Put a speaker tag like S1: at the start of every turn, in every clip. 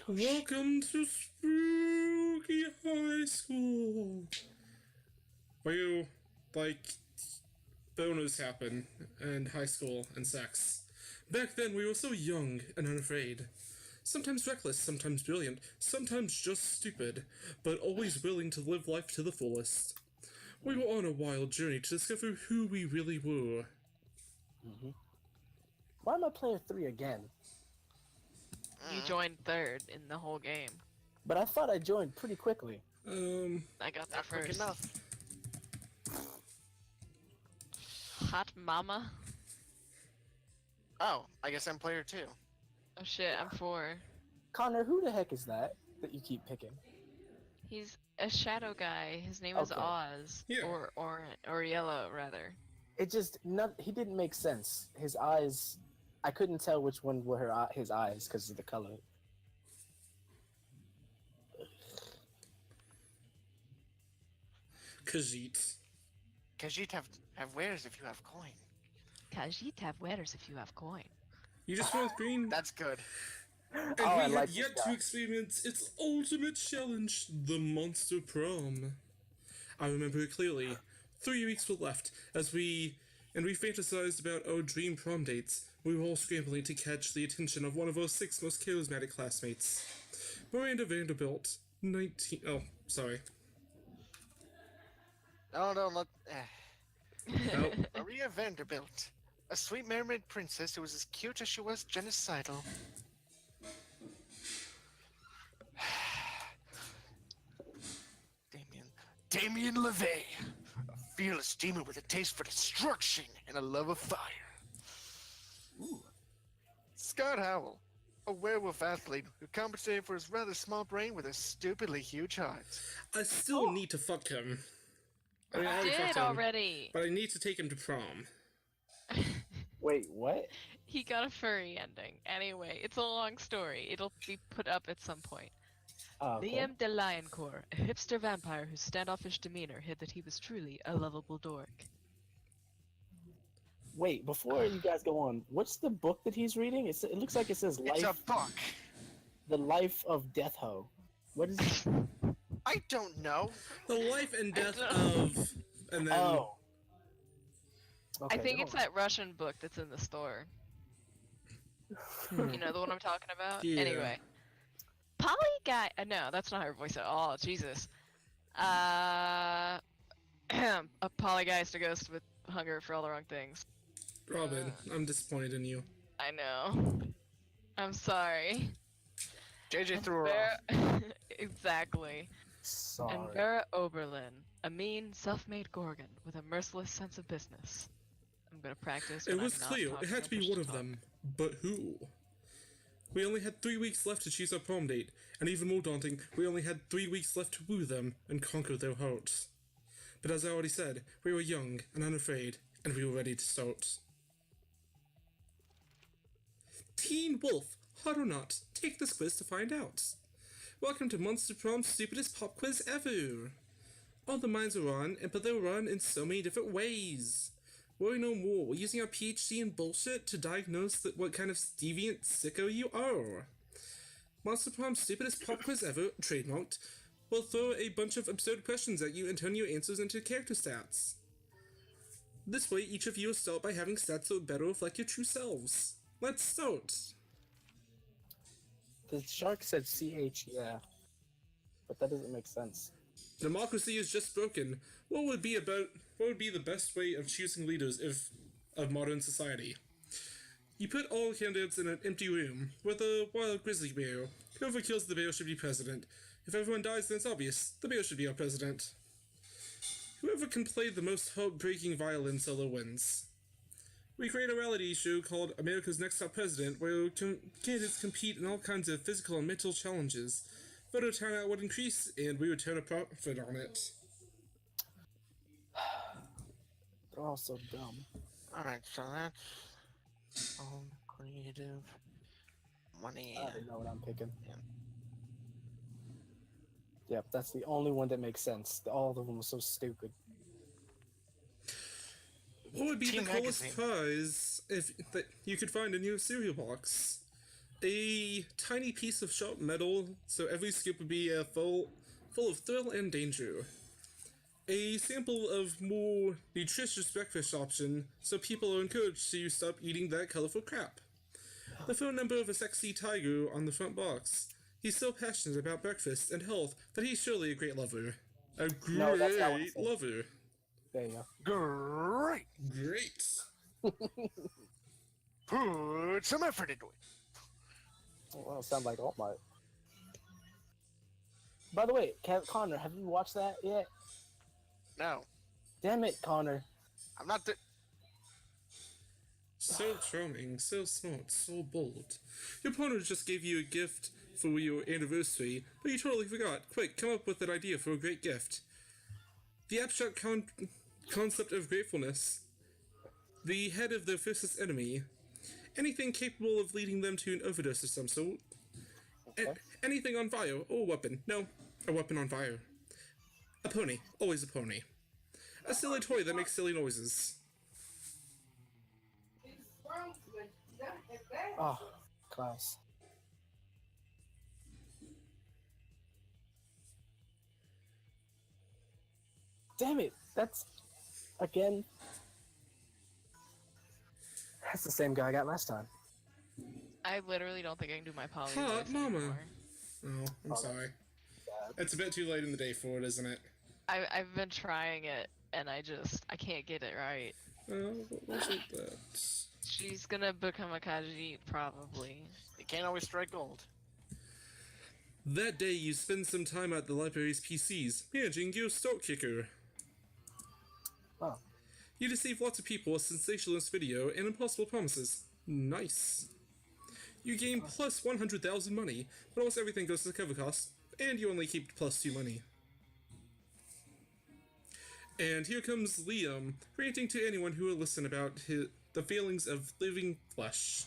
S1: Welcome to Spooky High School, where, like, boners happen, and high school, and sex. Back then, we were so young and unafraid. Sometimes reckless, sometimes brilliant, sometimes just stupid, but always willing to live life to the fullest. We were on a wild journey to discover who we really were.
S2: Why am I playing 3 again?
S3: You joined third in the whole game.
S2: But I thought I joined pretty quickly.
S3: I got there
S4: Not quick
S3: first.
S4: enough.
S3: Hot mama.
S4: Oh, I guess I'm player 2.
S3: Oh shit, I'm 4.
S2: Connor, who the heck is that you keep picking?
S3: He's a shadow guy. His name is
S2: Okay.
S3: Oz.
S1: Yeah.
S3: Or Yellow, rather.
S2: It just he didn't make sense. His eyes, I couldn't tell which one were his eyes because of the color.
S1: Khajiit.
S4: Khajiit have wares if you have coin.
S3: Khajiit have wearers if you have coin.
S1: You just went green,
S4: That's good.
S1: and
S2: Oh, I
S1: we
S2: like
S1: have
S2: this
S1: yet
S2: guy.
S1: to experience its ultimate challenge, the Monster Prom. I remember it clearly. 3 weeks were left, we fantasized about our dream prom dates. We were all scrambling to catch the attention of one of our 6 most charismatic classmates. Miranda Vanderbilt, 19... Oh, sorry.
S4: Oh no, look.
S1: Oh,
S4: Maria Vanderbilt. A sweet mermaid princess who was as cute as she was genocidal. Damien LeVay. A fearless demon with a taste for destruction and a love of fire. Ooh. Scott Howell. A werewolf athlete who compensated for his rather small brain with a stupidly huge heart.
S1: I still need to fuck him. I mean, I already
S3: Did
S1: fucked him,
S3: already.
S1: but I need to take him to prom.
S2: Wait, what?
S3: He got a furry ending. Anyway, it's a long story. It'll be put up at some point.
S2: Oh, okay.
S3: Liam de Lioncourt, a hipster vampire whose standoffish demeanor hid that he was truly a lovable dork.
S2: Wait, before you guys go on, what's the book that he's reading? It looks like it says
S4: It's
S2: Life,
S4: a book.
S2: The Life of Death Ho. What is it?
S4: I don't know.
S1: The life and death of... And then...
S2: Oh.
S3: I think
S2: never
S3: it's that Russian book that's in the store. You know the one I'm talking about?
S1: Yeah.
S3: Anyway. Polly Guy... no, that's not her voice at all. Jesus. A Polygeist, a ghost with hunger for all the wrong things.
S1: Robin, I'm disappointed in you.
S3: I know. I'm sorry.
S4: JJ threw her off.
S3: Exactly.
S2: Sorry.
S3: And Vera Oberlin, a mean, self-made Gorgon with a merciless sense of business. I'm gonna practice.
S1: It
S3: when
S1: was
S3: I'm not
S1: clear, it
S3: talking
S1: had to be
S3: push
S1: one of
S3: talk.
S1: them. But who? We only had 3 weeks left to choose our prom date, and even more daunting, we only had 3 weeks left to woo them and conquer their hearts. But as I already said, we were young and unafraid, and we were ready to start. Teen Wolf, hot or not, take this quiz to find out. Welcome to Monster Prom's stupidest pop quiz ever. All the minds are on, but they're on in so many different ways. Worry no more, we're using our PhD in bullshit to diagnose what kind of deviant sicko you are. Monster Prom's stupidest pop quiz ever, trademarked, will throw a bunch of absurd questions at you and turn your answers into character stats. This way, each of you will start by having stats that will better reflect your true selves. Let's start!
S2: The shark said CH, yeah. But that doesn't make sense.
S1: Democracy is just broken. What would be the best way of choosing leaders of modern society? You put all candidates in an empty room with a wild grizzly bear. Whoever kills the bear should be president. If everyone dies, then it's obvious. The bear should be our president. Whoever can play the most heartbreaking violin solo wins. We create a reality show called America's Next Top President, where candidates compete in all kinds of physical and mental challenges. Voter turnout would increase, and we would turn a profit on it.
S2: They're all so dumb.
S4: Alright, so that's all creative money.
S2: I don't know what I'm picking.
S4: Yeah.
S2: Yep, that's the only one that makes sense. All of them are so stupid.
S1: What would be
S4: Team
S1: the coolest
S4: Magazine.
S1: prize if that you could find in your cereal box? A tiny piece of sharp metal, so every scoop would be full of thrill and danger. A sample of more nutritious breakfast option, so people are encouraged to stop eating that colorful crap. The phone number of a sexy tiger on the front box. He's so passionate about breakfast and health that he's surely a great lover. A
S2: No, that's not what it
S1: great
S2: said.
S1: lover.
S2: There you
S4: Great.
S1: Great.
S4: Put some effort into it.
S2: go. Well, it sounds like Alt Mart. By the way, Connor, have you watched that yet?
S4: No,
S2: Damn it, Connor.
S4: I'm not the.
S1: So charming, so smart, so bold. Your partner just gave you a gift for your anniversary, but you totally forgot. Quick, come up with an idea for a great gift. The abstract concept of gratefulness. The head of their fiercest enemy. Anything capable of leading them to an overdose of some sort.
S2: Okay.
S1: Anything on fire, or a weapon. No, a weapon on fire. A pony, always a pony. A silly toy that makes silly noises.
S2: Oh, class. Damn it! That's again. That's the same guy I got last time.
S3: I literally don't think I can do my poly
S1: Hot
S3: voice
S1: mama.
S3: anymore.
S1: Oh, I'm sorry.
S2: Sad.
S1: It's a bit too late in the day for it, isn't it?
S3: I've been trying it, and I can't get it right.
S1: What was it that...
S3: She's gonna become a Khajiit, probably.
S4: You can't always strike gold.
S1: That day, you spend some time at the library's PCs, managing your stock kicker.
S2: Oh,
S1: You deceive lots of people with sensationalist video and impossible promises. Nice. You gain plus 100,000 money, but almost everything goes to the cover cost, and you only keep plus 2 money. And here comes Liam, ranting to anyone who will listen about the feelings of living flesh.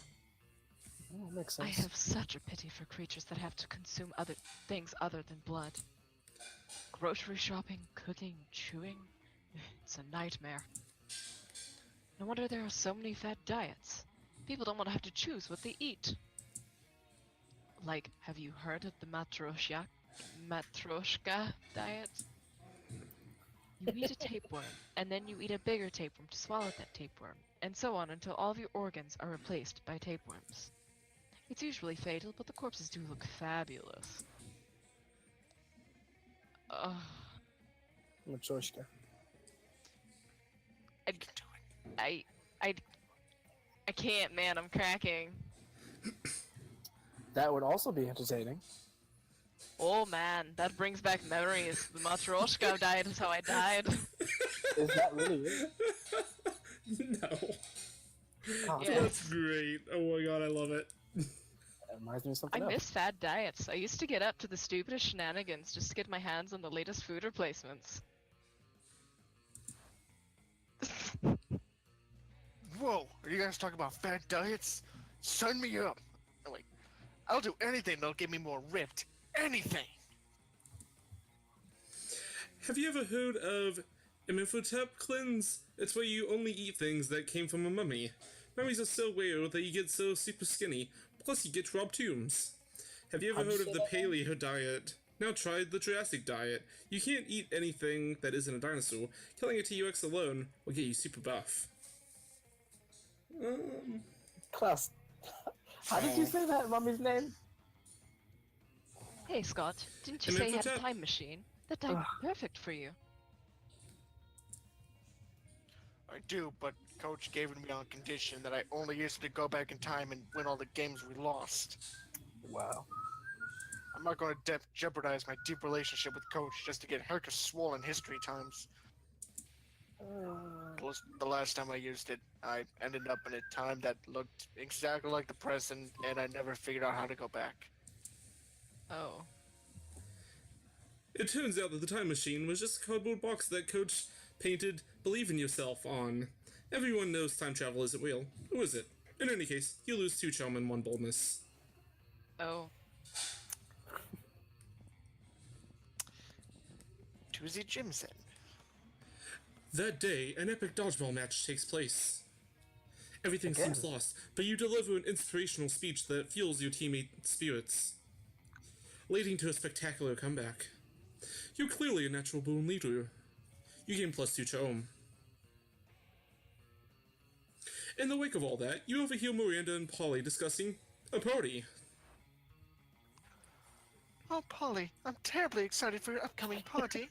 S2: oh, makes
S3: I
S2: sense.
S3: have such a pity for creatures that have to consume other things other than blood. Grocery shopping, cooking, chewing. It's a nightmare. No wonder there are so many fad diets. People don't want to have to choose what they eat. Like, have you heard of the matroshka diet? You eat a tapeworm, and then you eat a bigger tapeworm to swallow that tapeworm, and so on until all of your organs are replaced by tapeworms. It's usually fatal, but the corpses do look fabulous. Ugh.
S2: Matryoshka.
S3: I can't, man. I'm cracking.
S2: That would also be entertaining.
S3: Oh man, that brings back memories. The Matryoshka died is how I died.
S2: Is that really it?
S1: No.
S2: Oh,
S3: Yeah.
S1: That's great. Oh my god, I love it.
S2: That reminds me of
S3: I
S2: something else.
S3: miss fad diets. I used to get up to the stupidest shenanigans just to get my hands on the latest food replacements.
S4: Whoa, are you guys talking about fat diets? Sign me up. Like, I'll do anything that'll get me more ripped. Anything.
S1: Have you ever heard of Imhotep cleanse? It's where you only eat things that came from a mummy. Mummies are so rare that you get so super skinny, plus you get to rob tombs. Have you ever
S2: How'd you
S1: heard of
S2: say
S1: the
S2: that again?
S1: paleo diet? Now try the Jurassic diet. You can't eat anything that isn't a dinosaur. Killing a T-Rex alone will get you super buff.
S2: Klaus, how did you say that mummy's name?
S3: Hey Scott, didn't you
S1: And
S3: say you had a
S1: Imhotep.
S3: time machine? That time would be perfect for you.
S4: I do, but Coach gave it to me on condition that I only used to go back in time and win all the games we lost.
S2: Wow.
S4: I'm not going to jeopardize my deep relationship with Coach just to get Hercus swollen history times. The last time I used it, I ended up in a time that looked exactly like the present, and I never figured out how to go back.
S3: Oh.
S1: It turns out that the time machine was just a cardboard box that Coach painted "Believe in Yourself" on. Everyone knows time travel isn't real. Who is it? In any case, you lose 2 charm and 1 boldness.
S3: Oh.
S4: Tuesday Jim's in.
S1: That day, an epic dodgeball match takes place. Everything
S2: Again.
S1: seems lost, but you deliver an inspirational speech that fuels your teammate spirits, leading to a spectacular comeback. You're clearly a natural born leader. You gain +2 charm. In the wake of all that, you overhear Miranda and Polly discussing a party.
S4: Oh, Polly, I'm terribly excited for your upcoming party.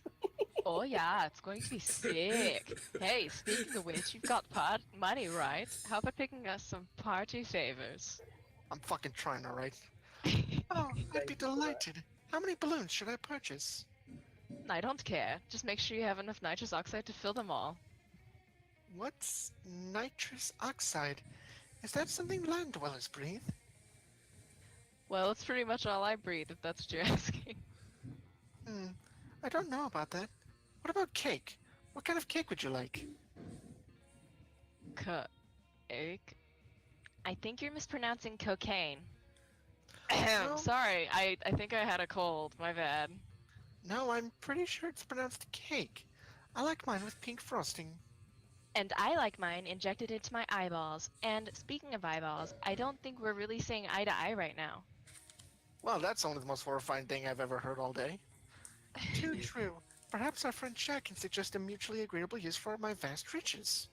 S3: Oh yeah, it's going to be sick. Hey, speaking of which, you've got money, right? How about picking us some party favors?
S4: I'm fucking trying, alright? Oh, I'd be delighted. How many balloons should I purchase?
S3: I don't care. Just make sure you have enough nitrous oxide to fill them all.
S4: What's nitrous oxide? Is that something land dwellers breathe?
S3: Well, it's pretty much all I breathe, if that's what you're asking.
S4: I don't know about that. What about cake? What kind of cake would you like?
S3: Cake? I think you're mispronouncing cocaine.
S4: No.
S3: Sorry, I think I had a cold. My bad.
S4: No, I'm pretty sure it's pronounced cake. I like mine with pink frosting.
S3: And I like mine injected into my eyeballs. And speaking of eyeballs, I don't think we're really saying eye to eye right now.
S4: Well, that's only the most horrifying thing I've ever heard all day. Too true. Perhaps our friend Jack can suggest a mutually agreeable use for my vast riches.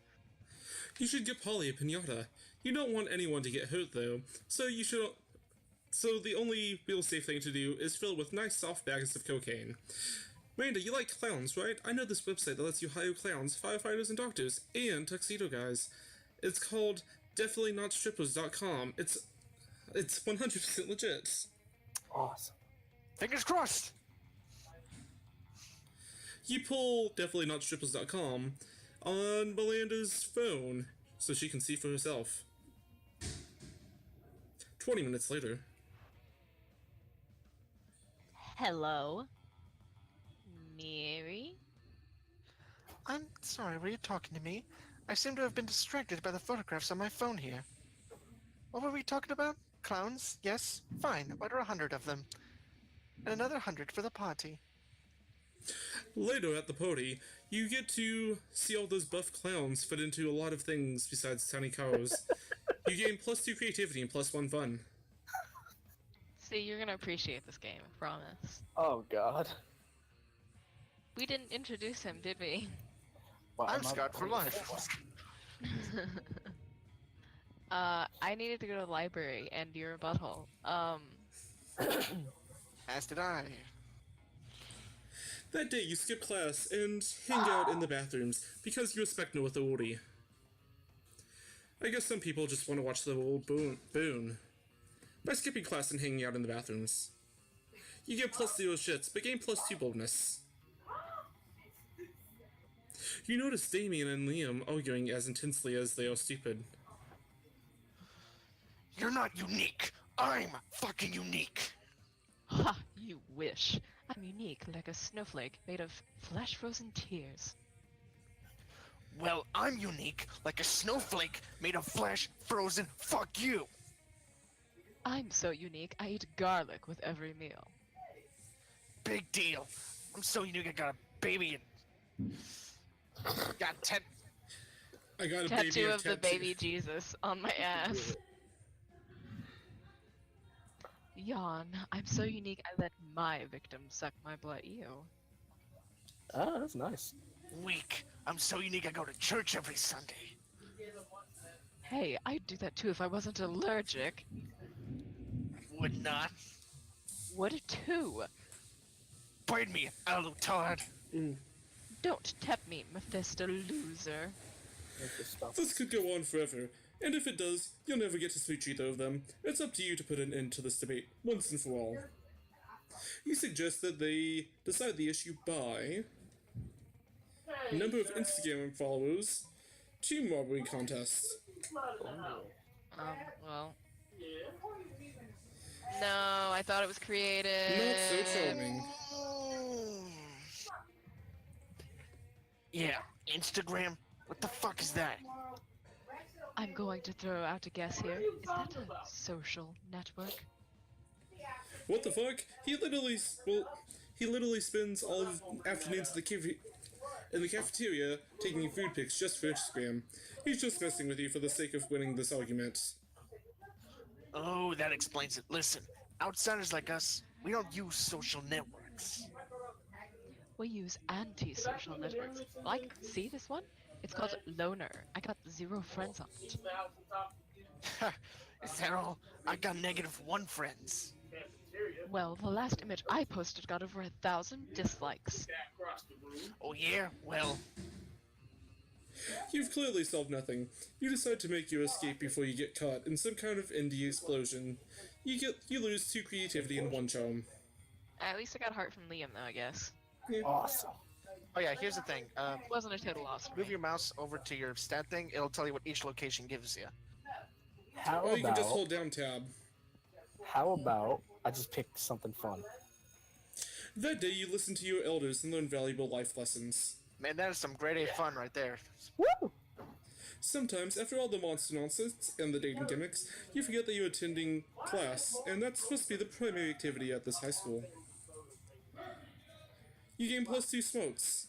S1: You should get Polly a pinata. You don't want anyone to get hurt, though, so the only real safe thing to do is fill it with nice soft bags of cocaine. Miranda, you like clowns, right? I know this website that lets you hire clowns, firefighters, and doctors, and tuxedo guys. It's called definitely-not-strippers.com. It's 100% legit.
S2: Awesome.
S4: Fingers crossed!
S1: You pull definitely-not-strippers.com on Miranda's phone so she can see for herself. 20 minutes later.
S3: Hello? Mary?
S4: I'm sorry, were you talking to me? I seem to have been distracted by the photographs on my phone here. What were we talking about? Clowns? Yes? Fine, order 100 of them. And another 100 for the party.
S1: Later at the party, you get to see all those buff clowns fit into a lot of things besides tiny cars. You gain +2 creativity and +1 fun.
S3: See, you're gonna appreciate this game, I promise.
S2: Oh God.
S3: We didn't introduce him, did we?
S2: Well,
S4: I'm
S2: not-
S4: Scott for life.
S3: I needed to go to the library, and you're a butthole.
S4: As did I.
S1: That day, you skip class and hang out in the bathrooms because you respect no authority. I guess some people just want to watch the old boon. By skipping class and hanging out in the bathrooms. You get +0 shits, but gain +2 boldness. You notice Damien and Liam arguing as intensely as they are stupid.
S4: You're not unique. I'm fucking unique.
S3: Ha! You wish. I'm unique like a snowflake made of flesh-frozen tears.
S4: Well, I'm unique like a snowflake made of flesh frozen. Fuck you.
S3: I'm so unique, I eat garlic with every meal.
S4: Big deal. I'm so unique I got a baby and got 10.
S1: I got a
S3: Tattoo
S1: baby
S3: of the baby Jesus on my ass. Yawn. I'm so unique I let my victim suck my blood. Ew.
S2: Oh, that's nice.
S4: Weak. I'm so unique I go to church every Sunday.
S3: Hey, I'd do that too if I wasn't allergic.
S4: Would not.
S3: Would too.
S4: Bite me, Alucard.
S3: Don't tempt me, Mephisto loser.
S2: Make this stuff.
S1: This could go on forever, and if it does, you'll never get to speak to either of them. It's up to you to put an end to this debate, once and for all. You suggest that they decide the issue by number of Instagram followers, team robbery contest.
S3: Well. No, I thought it was creative.
S1: Not so charming.
S4: Yeah, Instagram? What the fuck is that?
S3: I'm going to throw out a guess here. Is that a social network?
S1: What the fuck? He literally spends all of afternoons at the in the cafeteria taking food pics just for Instagram. He's just messing with you for the sake of winning this argument.
S4: Oh, that explains it. Listen, outsiders like us, we don't use social networks.
S3: We use anti-social networks. Like, see this one? It's called Loner. I got 0 friends on it.
S4: Is that all? I got -1 friends.
S3: Well, the last image I posted got over 1,000 dislikes.
S4: Oh yeah? Well,
S1: You've clearly solved nothing. You decide to make your escape before you get caught in some kind of indie explosion. You lose 2 creativity and 1 charm.
S3: At least I got heart from Liam, though, I guess.
S1: Yeah.
S2: Awesome.
S4: oh yeah, here's the thing.
S3: Wasn't a total loss for
S4: Move
S3: me.
S4: your mouse over to your stat thing. It'll tell you what each location gives you.
S2: How
S1: Or you can just
S2: about
S1: hold down tab.
S2: I just picked something fun?
S1: That day you listen to your elders and learn valuable life lessons.
S4: Man, that is some grade A fun right there.
S2: Woo!
S1: Sometimes, after all the monster nonsense and the dating gimmicks, you forget that you're attending class, and that's supposed to be the primary activity at this high school. You gain +2 smokes,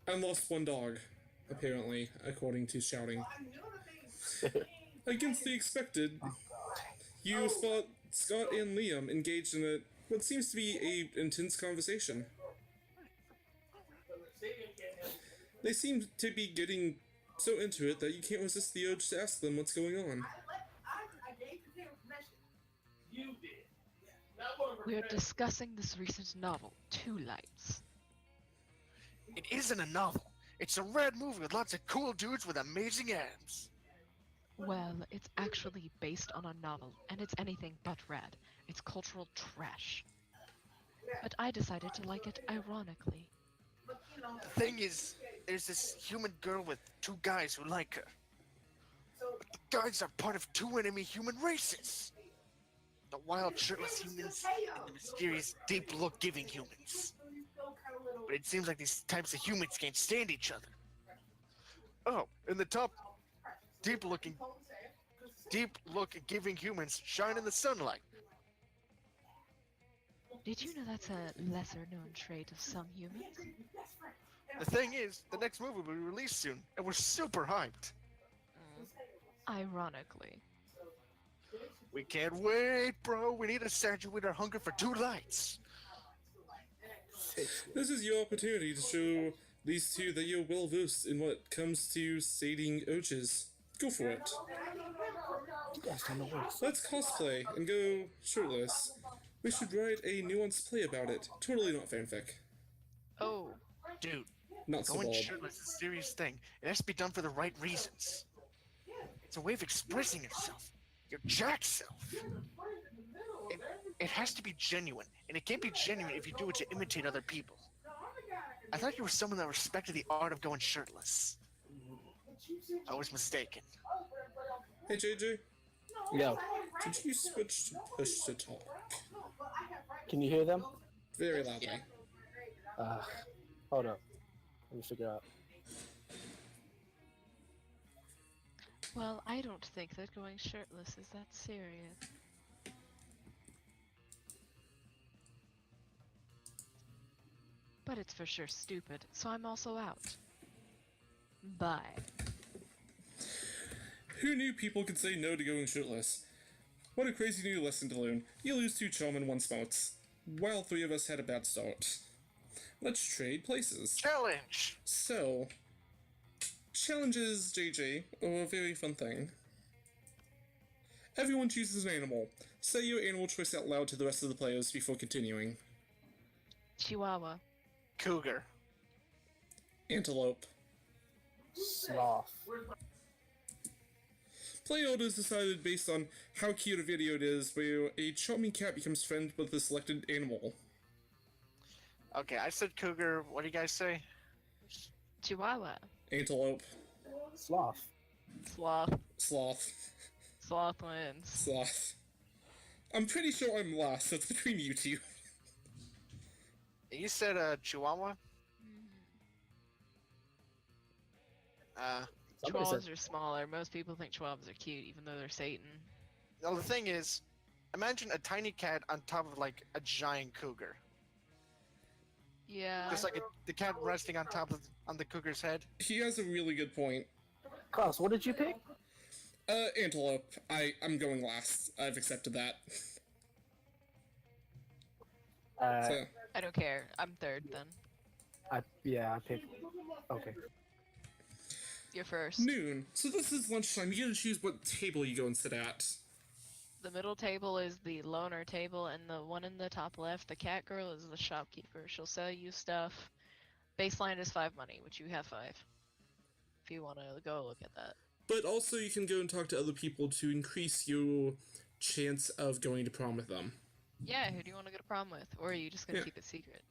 S1: and lost 1 dog, apparently, according to shouting. Against the expected, you spot Scott and Liam engaged in what seems to be a intense conversation. They seem to be getting so into it that you can't resist the urge to ask them what's going on.
S3: We're discussing this recent novel, 2 Lights.
S4: It isn't a novel. It's a rad movie with lots of cool dudes with amazing abs.
S3: Well, it's actually based on a novel, and it's anything but rad. It's cultural trash. But I decided to like it ironically.
S4: The thing is, there's this human girl with 2 guys who like her. But the guys are part of 2 enemy human races. The wild shirtless humans and the mysterious deep look giving humans. But it seems like these types of humans can't stand each other. Oh, and the top deep look giving humans shine in the sunlight.
S3: Did you know that's a lesser known trait of some humans?
S4: The thing is, the next movie will be released soon, and we're super hyped.
S3: Ironically.
S4: We can't wait, bro. We need to satiate our hunger for 2 lights.
S1: This is your opportunity to show these 2 that you're well versed in what comes to sating urges. Go for it.
S2: You guys don't know words.
S1: Let's cosplay and go shirtless. We should write a nuanced play about it. Totally not fanfic.
S3: Oh,
S4: Dude,
S1: Not so
S4: going
S1: bald.
S4: shirtless is a serious thing. It has to be done for the right reasons. It's a way of expressing yourself. Your jack self. It has to be genuine, and it can't be genuine if you do it to imitate other people. I thought you were someone that respected the art of going shirtless. I was mistaken.
S1: Hey JJ,
S2: Yo,
S1: could you switch to push to talk?
S2: can you hear them?
S1: Very loudly.
S2: Hold up. Let me figure out.
S3: well, I don't think that going shirtless is that serious. But it's for sure stupid, so I'm also out. Bye.
S1: Who knew people could say no to going shirtless? What a crazy new lesson to learn. You lose 2 charm and 1 smarts, while 3 of us had a bad start. Let's trade places.
S4: Challenge!
S1: So, challenges, JJ, are a very fun thing. Everyone chooses an animal. Say your animal choice out loud to the rest of the players before continuing.
S3: Chihuahua.
S4: Cougar.
S1: Antelope.
S2: Sloth.
S1: Play orders decided based on how cute a video it is, where a charming cat becomes friends with the selected animal.
S4: Okay, I said cougar. What do you guys say?
S3: Chihuahua.
S1: Antelope.
S2: Sloth.
S3: Sloth.
S1: Sloth.
S3: Sloth wins.
S1: Sloth. I'm pretty sure I'm last, so it's between you 2.
S4: You said chihuahua?
S2: Somebody said
S3: Chihuahuas are smaller. Most people think chihuahuas are cute, even though they're Satan.
S4: Now the thing is, imagine a tiny cat on top of like a giant cougar.
S3: Yeah.
S4: Just like the cat resting on top of on the cooker's head.
S1: He has a really good point.
S2: Klaus, what did you pick?
S1: Antelope. I'm going last. I've accepted that. So,
S3: I don't care. I'm third then.
S2: I picked. Okay.
S3: You're first.
S1: noon. So this is lunchtime. You gotta choose what table you go and sit at.
S3: The middle table is the loner table, and the one in the top left, the cat girl, is the shopkeeper. She'll sell you stuff. Baseline is 5 money, which you have 5. If you want to go look at that.
S1: But also you can go and talk to other people to increase your chance of going to prom with them.
S3: Yeah, who do you want to go to prom with? Or are you just gonna
S1: Yeah.
S3: keep it secret?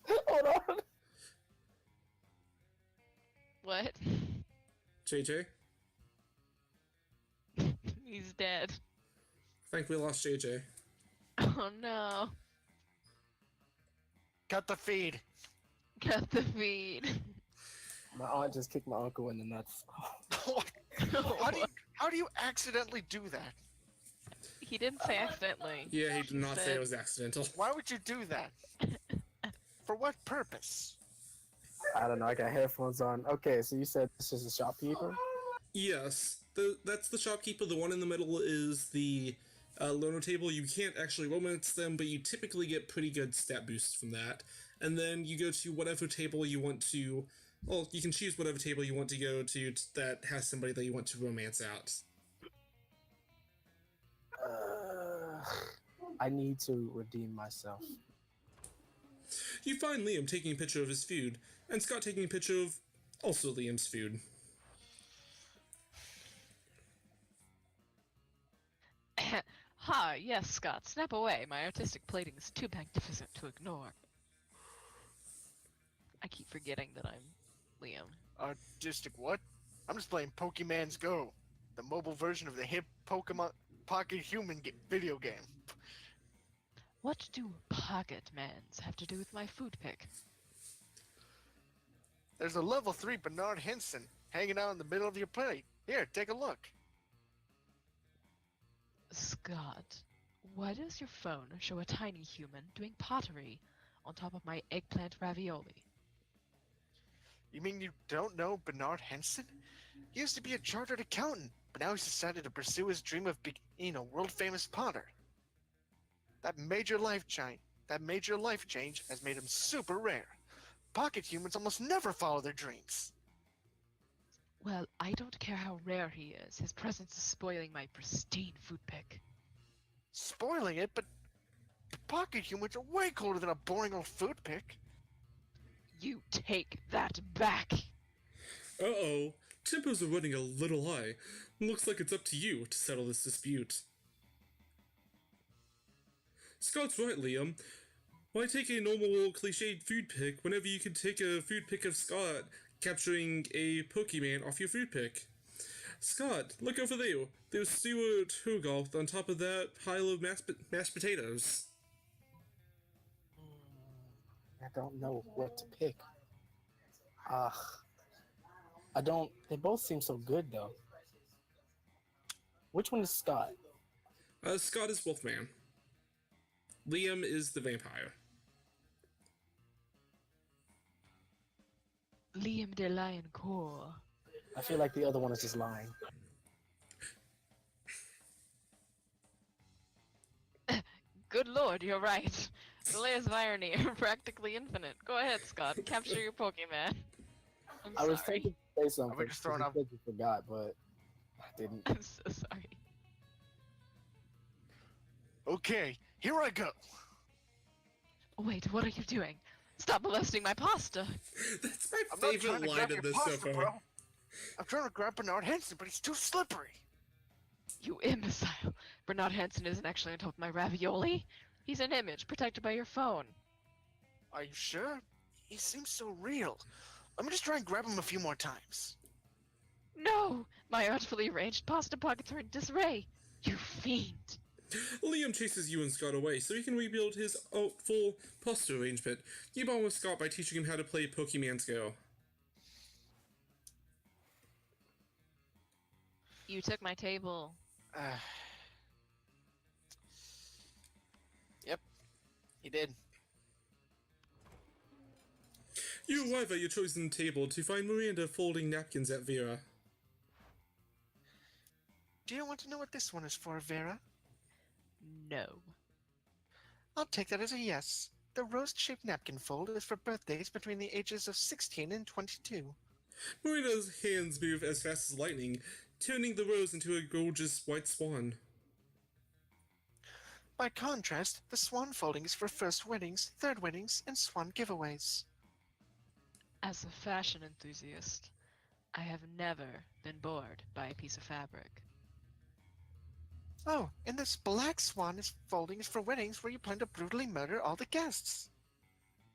S2: Hold on.
S3: What?
S1: JJ?
S3: He's dead.
S1: I think we lost JJ.
S3: Oh no.
S4: Cut the feed.
S3: Cut the feed.
S2: My aunt just kicked my uncle in the nuts.
S4: How do you accidentally do that?
S3: He didn't say accidentally.
S1: Yeah, he did not say
S3: said-
S1: it was accidental.
S4: Why would you do that? For what purpose?
S2: I don't know. I got headphones on. Okay, so you said this is a shopkeeper.
S1: Yes, that's the shopkeeper. The one in the middle is the loner table. You can't actually romance them, but you typically get pretty good stat boosts from that. And then you go to whatever table you want to. Well, you can choose whatever table you want to go to that has somebody that you want to romance out.
S2: I need to redeem myself.
S1: You find Liam taking a picture of his food, and Scott taking a picture of also Liam's food.
S3: Ha, yes, Scott, snap away. My artistic plating is too magnificent to ignore. I keep forgetting that I'm Liam.
S4: Artistic what? I'm just playing Pokemon's Go, the mobile version of the hip Pokemon Pocket Human video game.
S3: What do pocket mans have to do with my food pick?
S4: There's a level 3 Bernard Henson hanging out in the middle of your plate. Here, take a look.
S3: Scott, why does your phone show a tiny human doing pottery on top of my eggplant ravioli?
S4: You mean you don't know Bernard Henson? He used to be a chartered accountant, but now he's decided to pursue his dream of being a world-famous potter. That major life change has made him super rare. Pocket humans almost never follow their dreams.
S3: Well, I don't care how rare he is. His presence is spoiling my pristine food pick.
S4: Spoiling it, but pocket humans are way cooler than a boring old food pick.
S3: You take that back!
S1: Uh-oh, tempers are running a little high. Looks like it's up to you to settle this dispute. Scott's right, Liam. Why take a normal cliched food pick whenever you can take a food pick of Scott capturing a Pokemon off your food pick? Scott, look over there. There's Stuart Hogarth on top of that pile of mashed potatoes.
S2: I don't know what to pick. I don't. They both seem so good though. Which one is Scott?
S1: Scott is Wolfman. Liam is the vampire.
S3: Liam de Lion Core.
S2: I feel like the other one is just lying.
S3: Good lord, you're right. The layers of irony are practically infinite. Go ahead, Scott. Capture your Pokemon. I'm
S2: I was
S3: sorry.
S2: thinking to say something.
S4: just throwing
S2: because
S4: up-
S2: you said you forgot, but I didn't.
S3: I'm so sorry.
S4: Okay, here I go.
S3: Wait, what are you doing? Stop molesting my pasta!
S1: That's my
S4: I'm not trying
S1: favorite
S4: to
S1: line
S4: grab
S1: in
S4: your
S1: this so
S4: pasta,
S1: far.
S4: bro. I'm trying to grab Bernard Henson, but he's too slippery.
S3: You imbecile! Bernard Hansen isn't actually on top of my ravioli. He's an image protected by your phone.
S4: Are you sure? He seems so real. Let me just try and grab him a few more times.
S3: No! My artfully arranged pasta pockets are in disarray! You fiend!
S1: Liam chases you and Scott away so he can rebuild his full pasta arrangement. You bond with Scott by teaching him how to play Pokemon's Go.
S3: You took my table.
S4: Yep, he did.
S1: You arrive at your chosen table to find Miranda folding napkins at Vera.
S4: Do you want to know what this one is for, Vera?
S3: No.
S4: I'll take that as a yes. The rose-shaped napkin fold is for birthdays between the ages of 16 and 22.
S1: Miranda's hands move as fast as lightning, turning the rose into a gorgeous white swan.
S4: By contrast, the swan folding is for first weddings, third weddings, and swan giveaways.
S3: As a fashion enthusiast, I have never been bored by a piece of fabric.
S4: Oh, and this black swan folding is for weddings where you plan to brutally murder all the guests.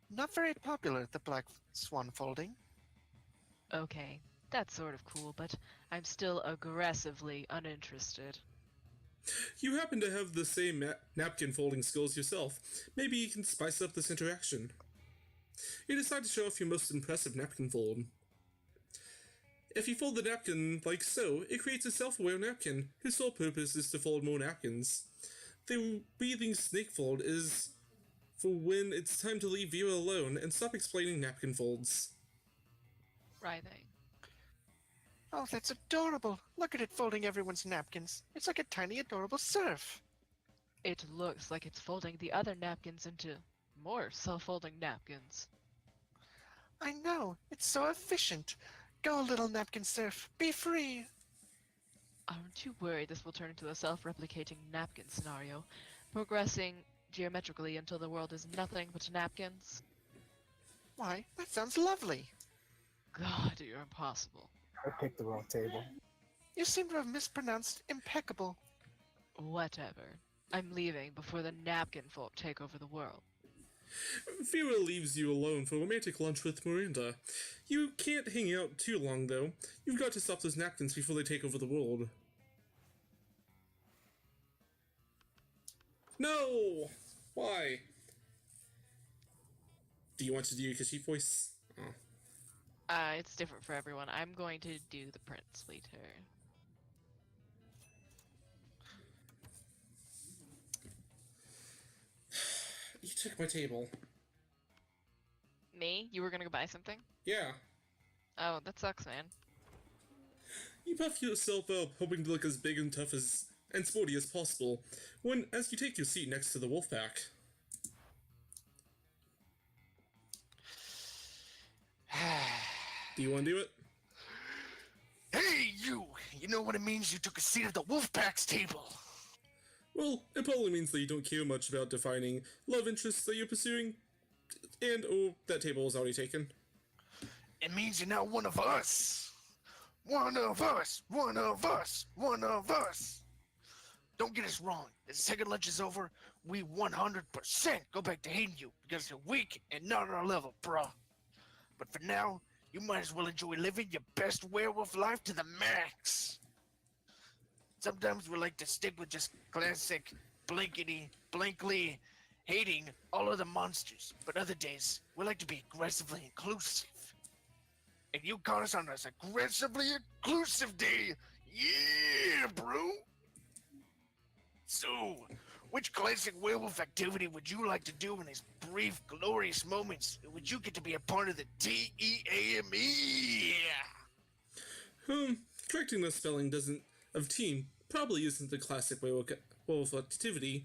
S4: Not very popular, the black swan folding.
S3: Okay, that's sort of cool, but I'm still aggressively uninterested.
S1: You happen to have the same napkin folding skills yourself. Maybe you can spice up this interaction. You decide to show off your most impressive napkin fold. If you fold the napkin like so, it creates a self-aware napkin, whose sole purpose is to fold more napkins. The breathing snake fold is for when it's time to leave Vera alone and stop explaining napkin folds.
S3: Writhing.
S4: Oh, that's adorable. Look at it folding everyone's napkins. It's like a tiny, adorable surf.
S3: It looks like it's folding the other napkins into more self-folding napkins.
S4: I know. It's so efficient. Go, little napkin surf. Be free.
S3: Aren't you worried this will turn into a self-replicating napkin scenario, progressing geometrically until the world is nothing but napkins?
S4: Why, that sounds lovely.
S3: God, you're impossible.
S2: I picked the wrong table.
S4: You seem to have mispronounced impeccable.
S3: Whatever. I'm leaving before the napkin folk take over the world.
S1: Vera leaves you alone for romantic lunch with Miranda. You can't hang out too long, though. You've got to stop those napkins before they take over the world. No! Why? Do you want to do your Kashi voice? Oh.
S3: It's different for everyone. I'm going to do the prince later.
S1: You took my table.
S3: Me? You were gonna go buy something?
S1: Yeah.
S3: Oh, that sucks, man.
S1: You puff yourself up, hoping to look as big and tough and sporty as possible, when as you take your seat next to the wolf pack. Do you want to do it?
S4: Hey, you! You know what it means you took a seat at the Wolfpack's table.
S1: Well, it probably means that you don't care much about defining love interests that you're pursuing, and, oh, that table was already taken.
S4: It means you're now one of us. One of us! One of us! One of us! Don't get us wrong. The second lunch is over, we 100% go back to hating you because you're weak and not on our level, bruh. But for now, you might as well enjoy living your best werewolf life to the max. Sometimes we like to stick with just classic, blankly hating all other monsters. But other days, we like to be aggressively inclusive. And you caught us on this aggressively inclusive day. Yeah, bro. So, which classic werewolf activity would you like to do in these brief, glorious moments? Would you get to be a part of the TEAME?
S1: Correcting the spelling of team probably isn't the classic werewolf activity.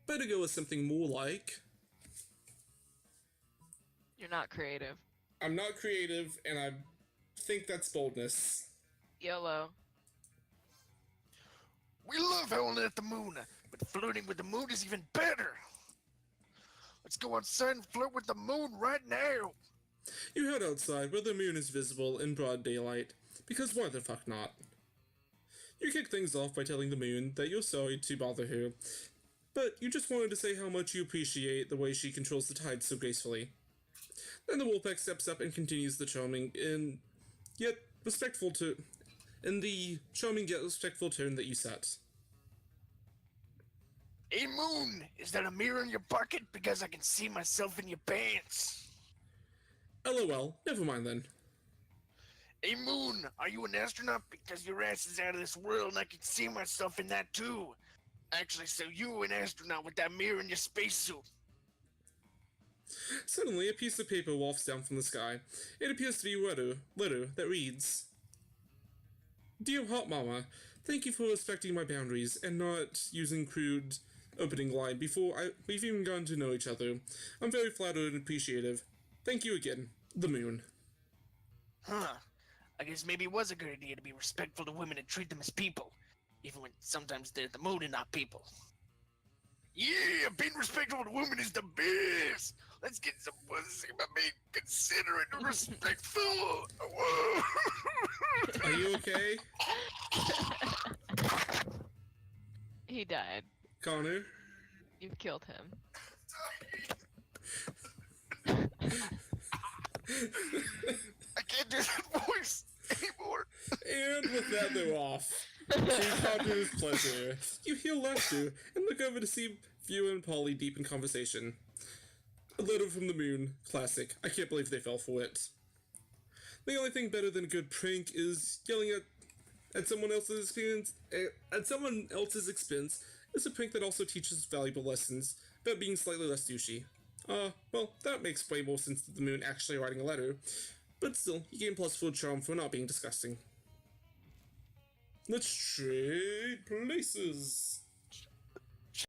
S1: Better go with something more like...
S3: You're not creative.
S1: I'm not creative, and I think that's boldness.
S3: YOLO.
S4: We love howling at the moon, but flirting with the moon is even better. Let's go outside and flirt with the moon right now.
S1: You head outside where the moon is visible in broad daylight, because why the fuck not? You kick things off by telling the moon that you're sorry to bother her, but you just wanted to say how much you appreciate the way she controls the tide so gracefully. Then the wolfpack steps up and continues the charming in the charming yet respectful tone that you set.
S4: Hey moon, is that a mirror in your pocket? Because I can see myself in your pants.
S1: LOL, never mind then.
S4: Hey moon, are you an astronaut? Because your ass is out of this world and I can see myself in that too. Actually, so you an astronaut with that mirror in your spacesuit.
S1: Suddenly, a piece of paper wafts down from the sky. It appears to be a letter that reads, Dear Hot Mama, thank you for respecting my boundaries and not using crude opening line before we've even gotten to know each other. I'm very flattered and appreciative. Thank you again. The Moon.
S4: Huh. I guess maybe it was a good idea to be respectful to women and treat them as people, even when sometimes they're the moon and not people. Yeah, being respectful to women is the best. Let's get some pussy by being considerate and respectful. Whoa.
S1: Are you okay?
S3: He died.
S1: Connor?
S3: You've killed him.
S4: I can't do that voice anymore.
S1: And with that, they're off. To Connor's pleasure. You hear laughter and look over to see View and Polly deep in conversation. A letter from the moon. Classic. I can't believe they fell for it. The only thing better than a good prank is yelling at someone else's expense is a prank that also teaches valuable lessons about being slightly less douchey. Well, that makes way more sense than the moon actually writing a letter. But still, you gain plus 4 charm for not being disgusting. Let's trade places.